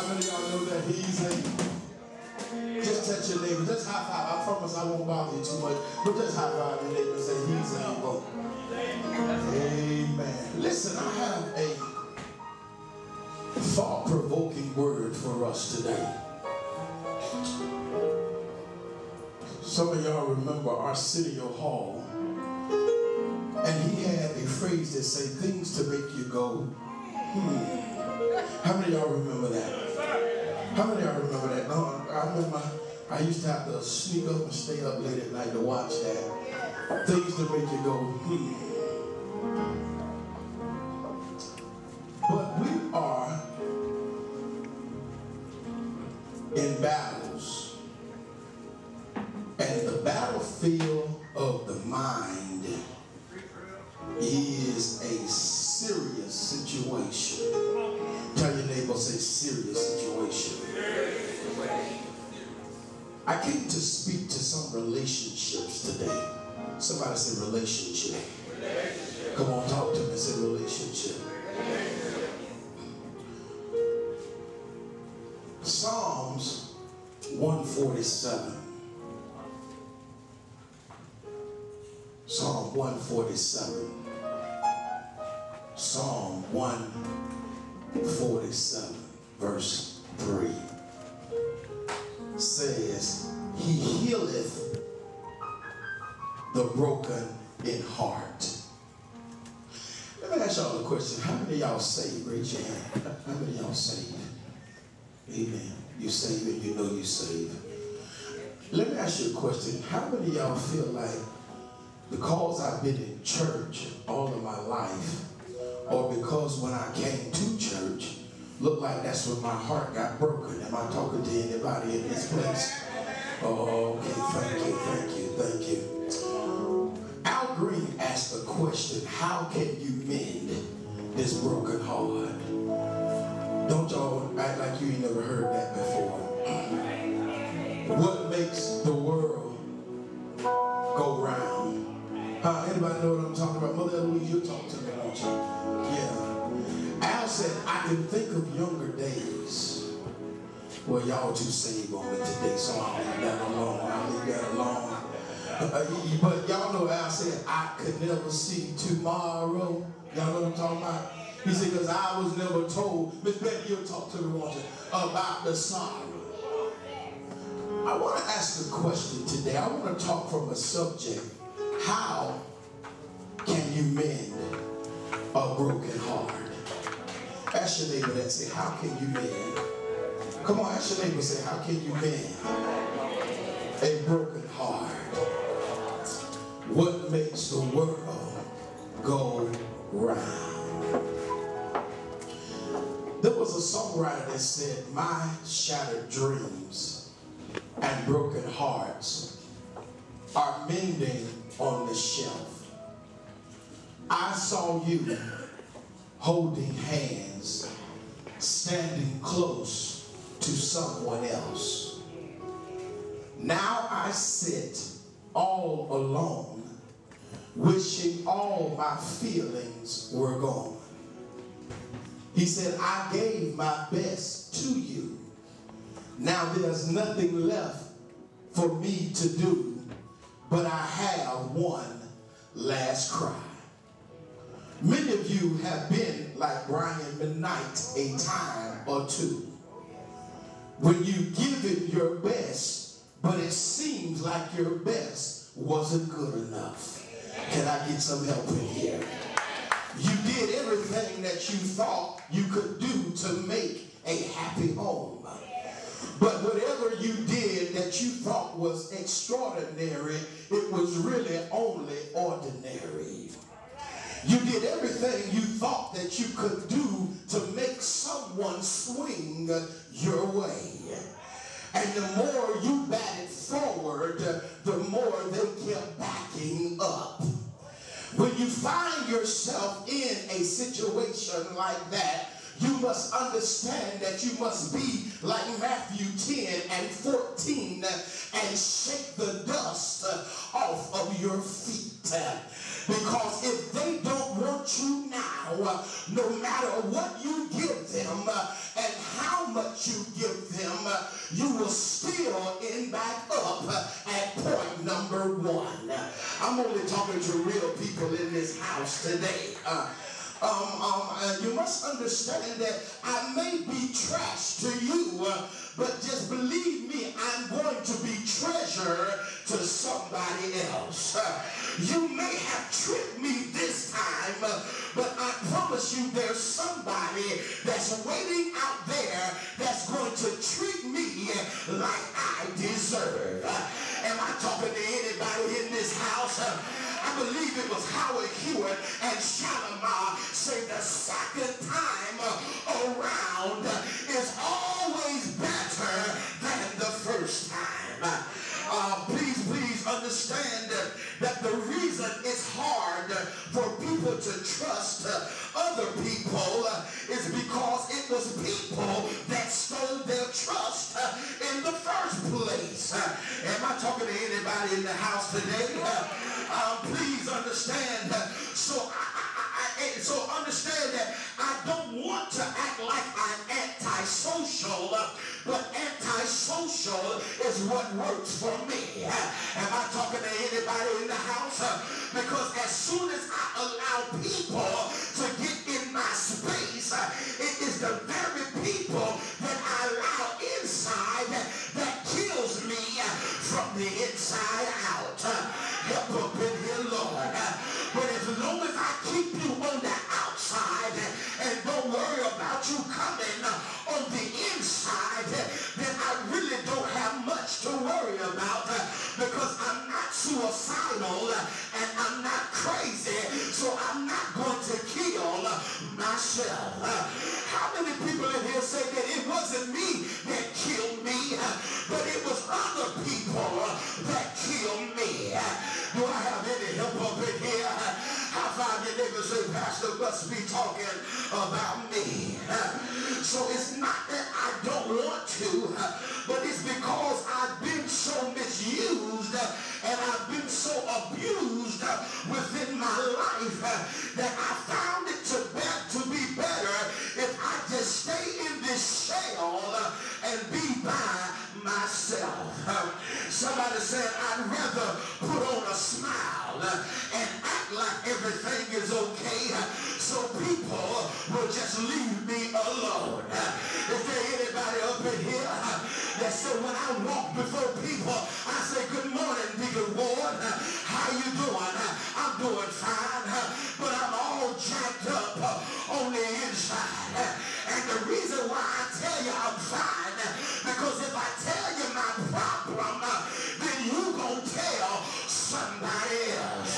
How many of y'all know that he's able? Just touch your neighbor. Just high five. I promise I won't bother you too much. But just high five your neighbor and say he's able. Amen. Listen, I have a thought-provoking word for us today. Some of y'all remember Arsenio Hall, and he had a phrase that said things to make you go, How many of y'all remember that? How many of y'all remember that? No, I remember I used to have to sneak up and stay up late at night to watch that. Things to make you go, But we are in battles, and the battlefield of the mind is a serious situation. Tell your neighbor, say serious situation. I came to speak to some relationships today. Somebody say relationship. Come on, talk to me, say relationship. Psalms 147. Psalm 147. Psalm 147, verse 3 says, He healeth the broken in heart. Let me ask y'all a question. How many of y'all saved? Raise your hand. How many of y'all saved? Amen. You saved and you know you saved. Let me ask you a question. How many of y'all feel like because I've been in church all of my life, or because when I came to church, looked like that's when my heart got broken? Am I talking to anybody in this place? Oh, okay, thank you. Al Green asked the question, how can you mend this broken heart? Don't y'all act like you ain't never heard that before. What makes the world go round? Anybody know what I'm talking about? Mother Eloise, you talk to me, won't you? Yeah. Al said, I can think of younger days. Well, y'all too saved on me today, so I'll leave that alone. But y'all know Al said, I could never see tomorrow. Y'all know what I'm talking about? He said, because I was never told. Miss Betty, you'll talk to me, won't you, about the sorrow. I want to ask a question today. I want to talk from a subject. How can you mend a broken heart? Ask your neighbor that, say, how can you mend? Come on, ask your neighbor, say, how can you mend a broken heart? What makes the world go round? There was a songwriter that said, my shattered dreams and broken hearts are mending on the shelf. I saw you holding hands, standing close to someone else. Now I sit all alone, wishing all my feelings were gone. He said, I gave my best to you. Now there's nothing left for me to do, but I have one last cry. Many of you have been like Brian McKnight a time or two, when you give it your best, but it seems like your best wasn't good enough. Can I get some help in here? You did everything that you thought you could do to make a happy home. But whatever you did that you thought was extraordinary, it was really only ordinary. You did everything you thought that you could do to make someone swing your way. And the more you batted forward, the more they kept backing up. When you find yourself in a situation like that, you must understand that you must be like Matthew 10 and 14 and shake the dust off of your feet. Because if they don't want you now, no matter what you give them and how much you give them, you will still end back up at point number one. I'm only talking to real people in this house today. You must understand that I may be trash to you, but just believe me, I'm going to be treasure to somebody else. You may have tricked me this time, but I promise you there's somebody that's waiting out there that's going to treat me like I deserve. Am I talking to anybody in this house? I believe it was Howard Hewitt and Shalimar say the second time around is always better than the first time. Please understand that the reason it's hard for people to trust other people is because it was people that stole their trust in the first place. Am I talking to anybody in the house today? Please understand. So understand that I don't want to act like I'm antisocial, but antisocial is what works for me. Am I talking to anybody in the house? Because as soon as I allow people to get in my space, it is the very people that I allow inside that kills me from the inside out. Help up in here, Lord. But as long as I keep you on the outside and don't worry about you coming on the inside, then I really don't have much to worry about because I'm not suicidal and I'm not crazy, so I'm not going to kill myself. How many people in here say that it wasn't me that killed me, but it was other people that killed me? Do I have any help up in here? High five your neighbor, say, Pastor must be talking about me. So it's not that I don't want to, but it's because I've been so misused and I've been so abused within my life that I found it to be better if I just stay in this shell and be by myself. Somebody said, I'd rather put on a smile and act like everything is okay so people will just leave me alone. Is there anybody up in here that said when I walk before people, I say, good morning, Deacon Ward. How you doing? I'm doing fine, but I'm all jacked up on the inside. And the reason why I tell you I'm fine, because if I tell you my problem, then you gonna tell somebody else.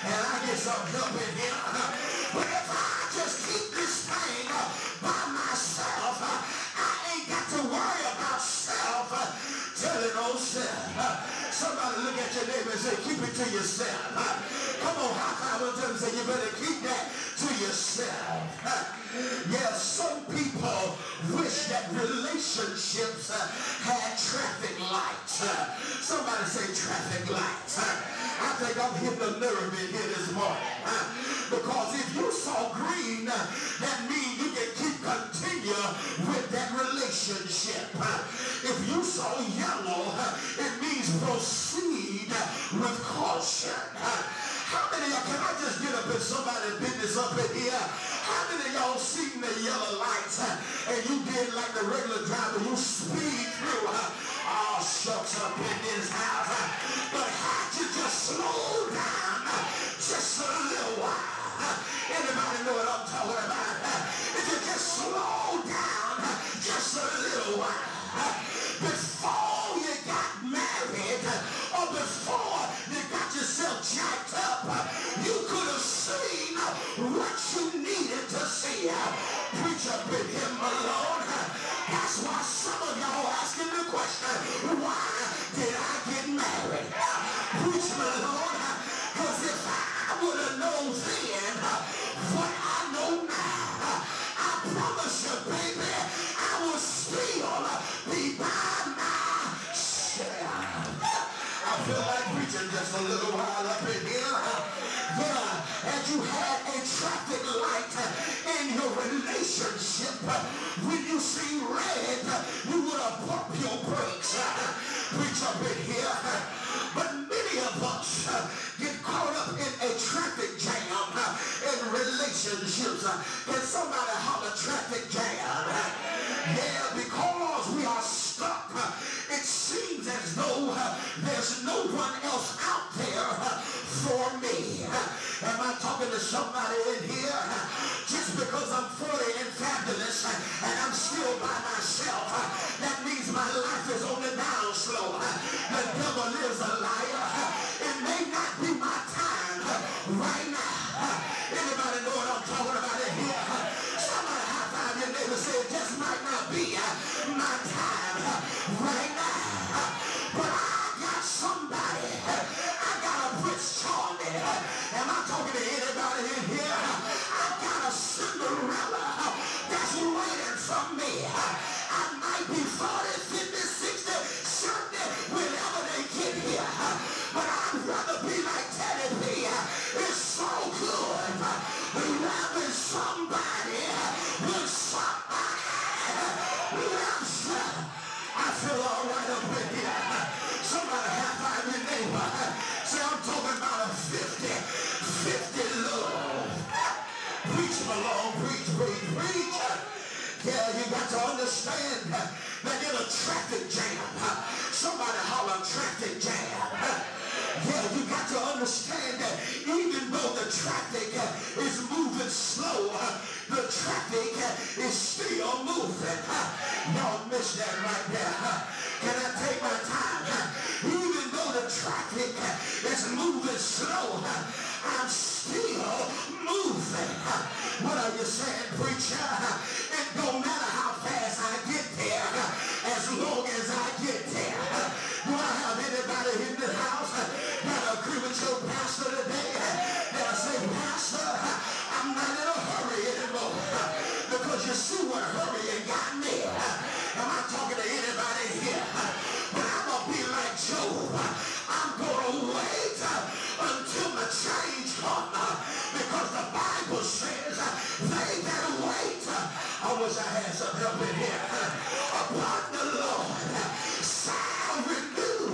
And I get some help in here. But if I just keep this thing by myself, I ain't got to worry about self telling on self. Somebody look at your neighbor and say, keep it to yourself. Come on, high five with them and say, you better keep that to yourself. Yeah, some people wish that relationships had traffic lights. Somebody say traffic lights. I think I'm hitting a nerve in here this morning. Because if you saw green, that means you can continue with that relationship. If you saw yellow, it means proceed with caution. How many of y'all, can I just get up in somebody's business up in here? How many of y'all seen the yellow lights and you did like the regular driver, you speed through? Oh, shucks up in this house. But had you just slow down just a little while? Anybody know what I'm talking about? If you just slow down just a little while before you got married or before you got yourself jacked up, you could have seen what you needed to see. Preacher, bid him alone. That's why some of y'all asking the question, why did I get married? Preach me, Lord, because if I would have known then what I know now, I promise you, baby, I will still be by myself. I feel like preaching just a little while up in here. Yeah, and you had a traffic light in your relationship. When you see red, you would have pumped your brakes. Preach up in here. But many of us get caught up in a traffic jam in relationships. Can somebody holler traffic jam? Yeah, because we are stuck. It seems as though there's no one else out there for me. Am I talking to somebody in here? Just because I'm 40 and fabulous and I'm still by myself, that means my life is on the down slow. The devil is a liar. It may not be my time right now. Anybody know what I'm talking about in here? Somebody high five your neighbor, say it just might not be my time right now. But I got somebody. I got a Prince Charlie. Am I talking to anybody in here? I got a Cinderella that's waiting for me. I might be 40, 50, 60, 70, whenever they get here. But I'd rather be like Teddy B. It's so good. Loving somebody with somebody loves. I feel all right up in here. Somebody high five your neighbor. Say, I'm talking about a 50-50 love. Preach, Malone, preach, preach, preach. Yeah, you got to understand that in a traffic jam, somebody holler traffic jam. Yeah, you got to understand that even though the traffic is moving slow, the traffic is still moving. Y'all missed that right there. Can I take my time? Even though the traffic is moving slow, I'm still moving. What are you saying, preacher? It don't matter how fast I get there, as long as I get there. Do I have anybody in the house that agree with your pastor today? That say, Pastor, I'm not in a hurry anymore. Because you see what hurrying got me. Am I talking to anybody here? But I'm going to be like Job. I'm going to wait until the change comes. Because the Bible says, they that wait, I wish I had some help in here, upon the Lord shall renew.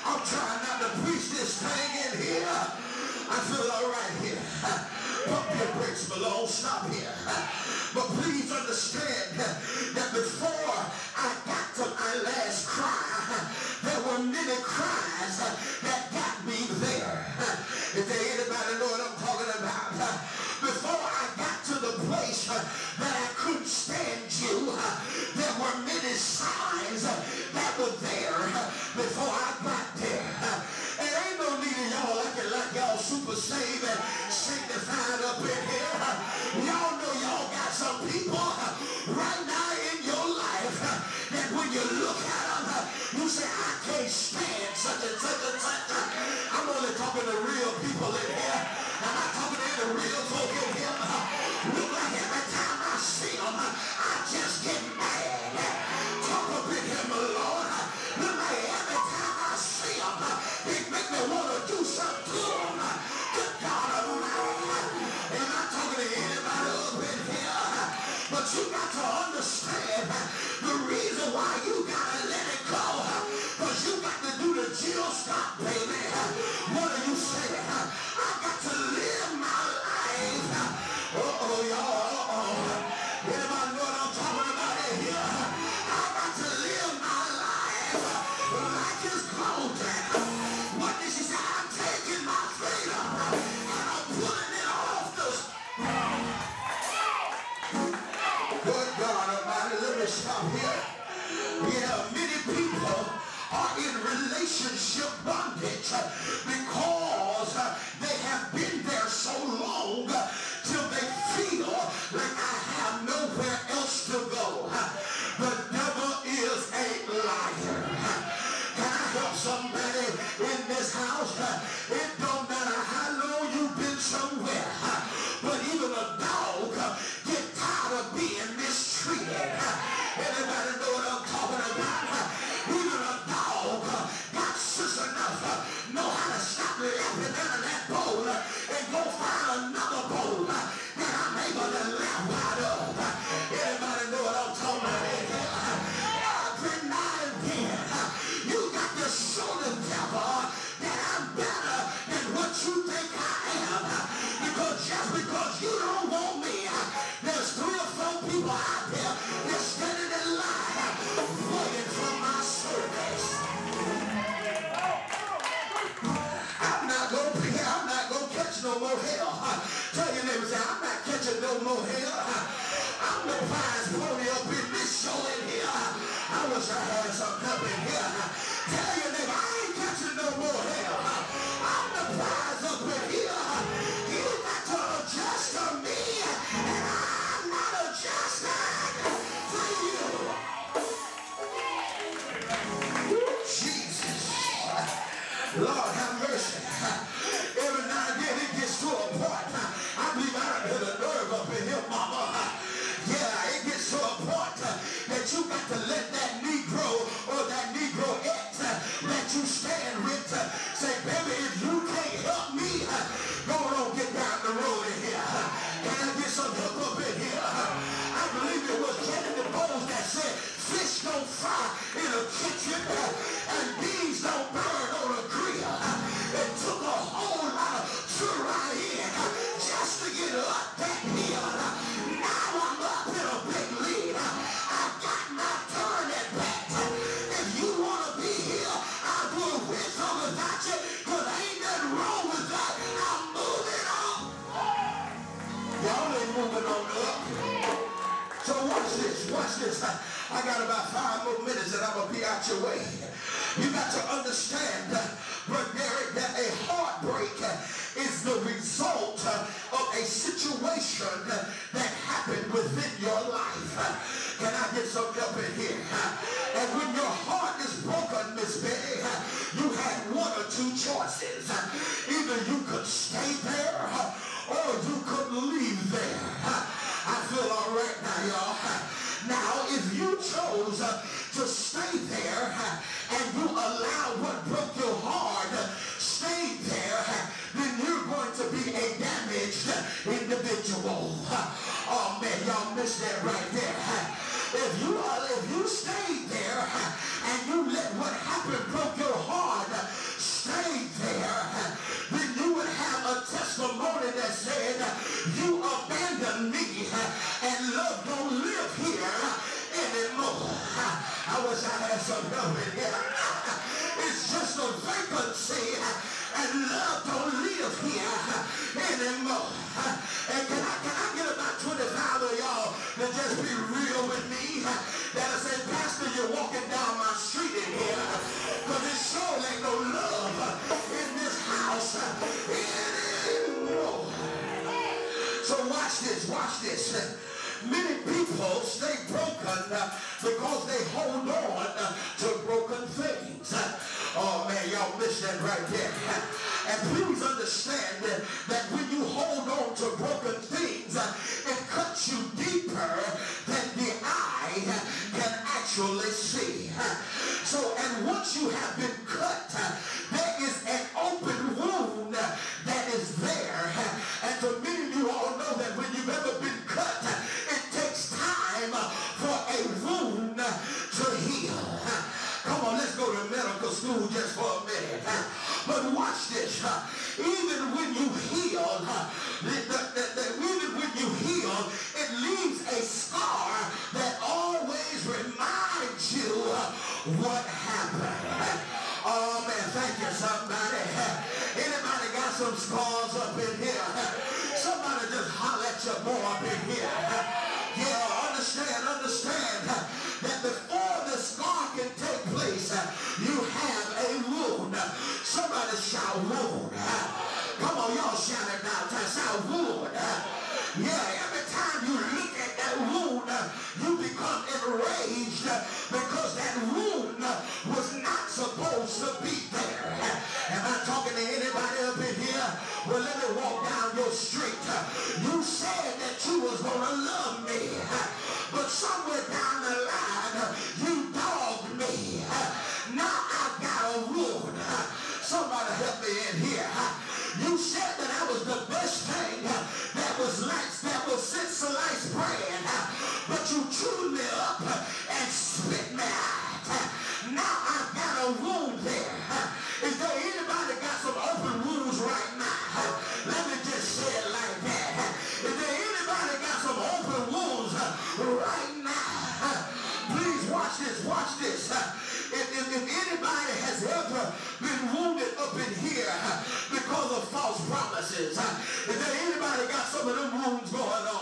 I'm trying not to preach this thing in here. I feel all right here. Pump your brakes, Malone. Stop here. But please understand that before I got to my last cry, there were many cries that got me there. Is there anybody know what I'm talking about? Before I got to the place that I couldn't stand you, there were many signs that were there before I got there. And ain't no need of y'all acting like y'all super saved and sanctified up in here. Y'all know y'all got some people right now in your life that when you look at them, you say, I can't stand such and such and such. I'm only talking to real people in here. I'm not talking to any real folk in here. Look like every time I see them, I just get mad. Talk up in here, my Lord. Look like every time I see them, it make me want to do something to them. Good God Almighty. Am I talking to anybody up in here? But you got to understand the reason why you got to let it go. Because you got to do the Jill Scott, baby. What are you saying? I got to live my life. Uh-oh, y'all. Anybody know what I'm talking about in here? I got to live my life like it's golden. What did she say? I'm taking my freedom and I'm pulling it off the... Good God Almighty, let me stop here. Yeah, many people are in relationship bondage because they have been there so long till they feel like I have nowhere else to go. The devil is a liar. Can I help somebody in this house? It don't matter how long you've been somewhere, but even a dog get tired of being mistreated. Anybody know what I'm talking about? Even a dog got sense enough know how to stop lapping out of that bowl and go I got about 5 more minutes and I'm going to be out your way. You got to understand, Brother Derek, that a heartbreak is the result of a situation that happened within your life. Can I get some help in here? And when your heart is broken, Miss Betty, you had one or two choices. Either you could stay there or you could leave there. I feel all right now, y'all. Now, if you chose to stay there and you allow what broke your heart stay there, then you're going to be a damaged individual. Oh man, y'all missed that right there. If you stayed there and you let what happened broke your heart stay there, then you would have a testimony that said, you abandoned me and love don't live here anymore. I wish I had some help in here. It's just a vacancy and love don't live here anymore. And can I get about 25 of y'all to just be real with me? That'll say, Pastor, you're walking down my street in here, because it sure ain't no love in this house anymore. So watch this. Many people stay broken because they hold on to broken things. Oh man, y'all missed that right there. And please understand that when you hold on to broken things, it cuts you deeper than the eye can actually see. So, and once you have been cut, there is an open wound that is there. And for many of you all know that when you've ever been cut, it takes time for a wound to heal. Come on, let's go to medical school just for a minute. But watch this. Even when you heal, it leaves a scar that always reminds you what happened. Oh man, thank you, somebody. Anybody got some scars up in here? Somebody just holler at your boy up in here. Yeah, understand that before the scar can take place, you have a wound. Somebody shout wound. Come on, y'all shout it now. Shout wound. Yeah, every time you look at that wound, you become enraged because that wound was not supposed to be there. Am I talking to anybody up in here? Well, let me walk down your street. You said that you was going to love me, but somewhere down the line, you dogged me. Now I've got a wound. Somebody help me in here. You said that I was the best thing that was since sliced bread, but you chewed me up and spit me out. Now I've got a wound there. Is there anybody got some open wounds right now? Let me just say it like that. Is there anybody got some open wounds right now? Please watch this. If anybody has ever been wounded up in here because of false promises, is there anybody got some of them wounds going on?